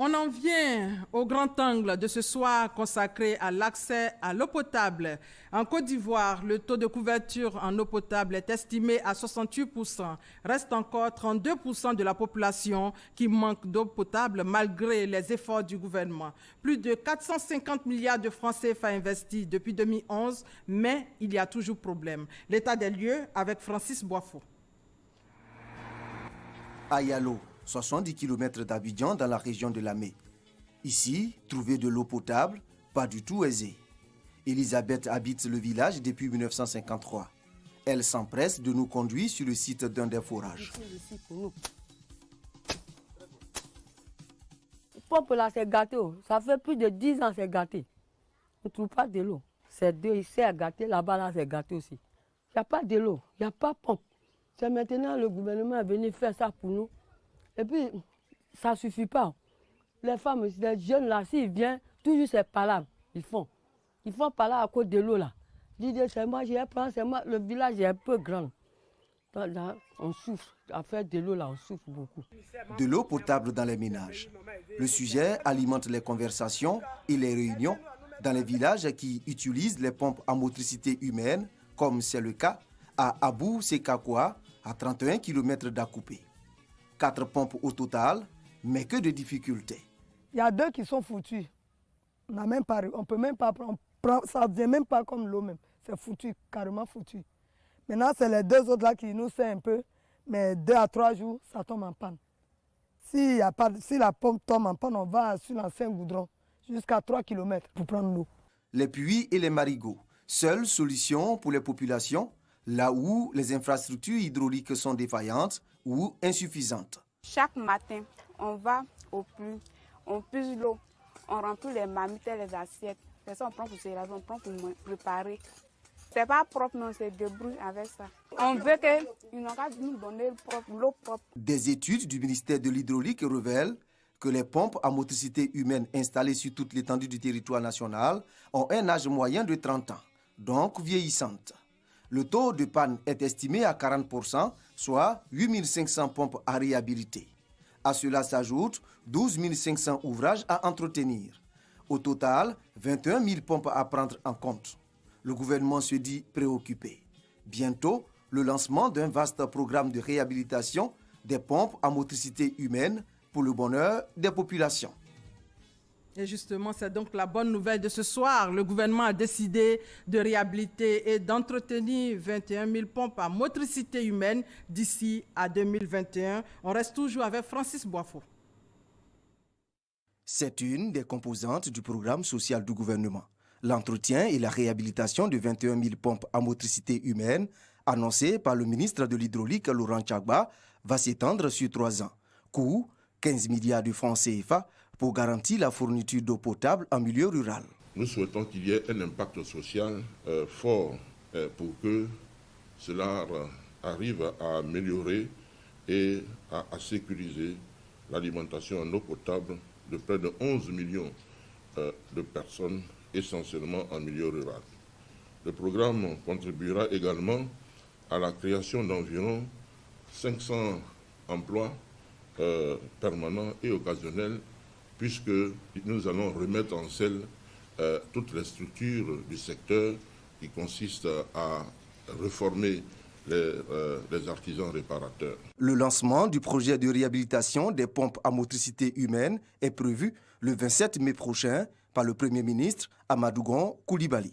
On en vient au grand angle de ce soir consacré à l'accès à l'eau potable. En Côte d'Ivoire, le taux de couverture en eau potable est estimé à 68%. Reste encore 32% de la population qui manque d'eau potable malgré les efforts du gouvernement. Plus de 450 milliards de francs CFA investis depuis 2011, mais il y a toujours problème. L'état des lieux avec Francis Boifo. À Yalo, 70 km d'Abidjan dans la région de Lamé. Ici, trouver de l'eau potable, pas du tout aisé. Elisabeth habite le village depuis 1953. Elle s'empresse de nous conduire sur le site d'un des forages. Pompe là, c'est gâté. Ça fait plus de 10 ans c'est gâté. On ne trouve pas de l'eau. C'est deux ici à gâter, là-bas là, c'est gâté aussi. Il n'y a pas de l'eau, il n'y a pas de pompe. C'est maintenant le gouvernement est venu faire ça pour nous. Et puis, ça ne suffit pas. Les femmes, les jeunes là, s'ils viennent, toujours c'est palabres. Ils font palabres à cause de l'eau là. Ils disent, c'est moi, c'est moi, le village est un peu grand. Là, on souffre. À faire de l'eau là, on souffre beaucoup. De l'eau potable dans les ménages. Le sujet alimente les conversations et les réunions dans les villages qui utilisent les pompes à motricité humaine, comme c'est le cas à Abou Sekakoua, à 31 km d'Akoupé. 4 pompes au total, mais que de difficultés. Il y a 2 qui sont foutus. On ne peut même pas prendre, ça ne vient même pas comme l'eau même. C'est foutu, carrément foutu. Maintenant, c'est les 2 autres là qui nous servent un peu, mais 2 à 3 jours, ça tombe en panne. Si la pompe tombe en panne, on va sur l'ancien goudron, jusqu'à 3 km pour prendre l'eau. Les puits et les marigots, seule solution pour les populations, là où les infrastructures hydrauliques sont défaillantes ou insuffisantes. Chaque matin, on va au puits, on puise l'eau, on remplit les marmites et les assiettes. C'est ça, on prend pour se laver, on prend pour préparer. C'est pas propre, non, c'est débrouille avec ça. On veut qu'ils n'ont qu'à nous donner l'eau propre. Des études du ministère de l'Hydraulique révèlent que les pompes à motricité humaine installées sur toute l'étendue du territoire national ont un âge moyen de 30 ans, donc vieillissantes. Le taux de panne est estimé à 40%, soit 8 500 pompes à réhabiliter. À cela s'ajoutent 12 500 ouvrages à entretenir. Au total, 21 000 pompes à prendre en compte. Le gouvernement se dit préoccupé. Bientôt, le lancement d'un vaste programme de réhabilitation des pompes à motricité humaine pour le bonheur des populations. Et justement, c'est donc la bonne nouvelle de ce soir. Le gouvernement a décidé de réhabiliter et d'entretenir 21 000 pompes à motricité humaine d'ici à 2021. On reste toujours avec Francis Boifo. C'est une des composantes du programme social du gouvernement. L'entretien et la réhabilitation de 21 000 pompes à motricité humaine, annoncé par le ministre de l'Hydraulique, Laurent Tchagba, va s'étendre sur 3 ans. Coût, 15 milliards de francs CFA pour garantir la fourniture d'eau potable en milieu rural. Nous souhaitons qu'il y ait un impact social fort pour que cela arrive à améliorer et à sécuriser l'alimentation en eau potable de près de 11 millions de personnes, essentiellement en milieu rural. Le programme contribuera également à la création d'environ 500 emplois permanents et occasionnels, puisque nous allons remettre en selle toutes les structures du secteur qui consistent à réformer les artisans réparateurs. Le lancement du projet de réhabilitation des pompes à motricité humaine est prévu le 27 mai prochain par le Premier ministre Amadou Gon Coulibaly.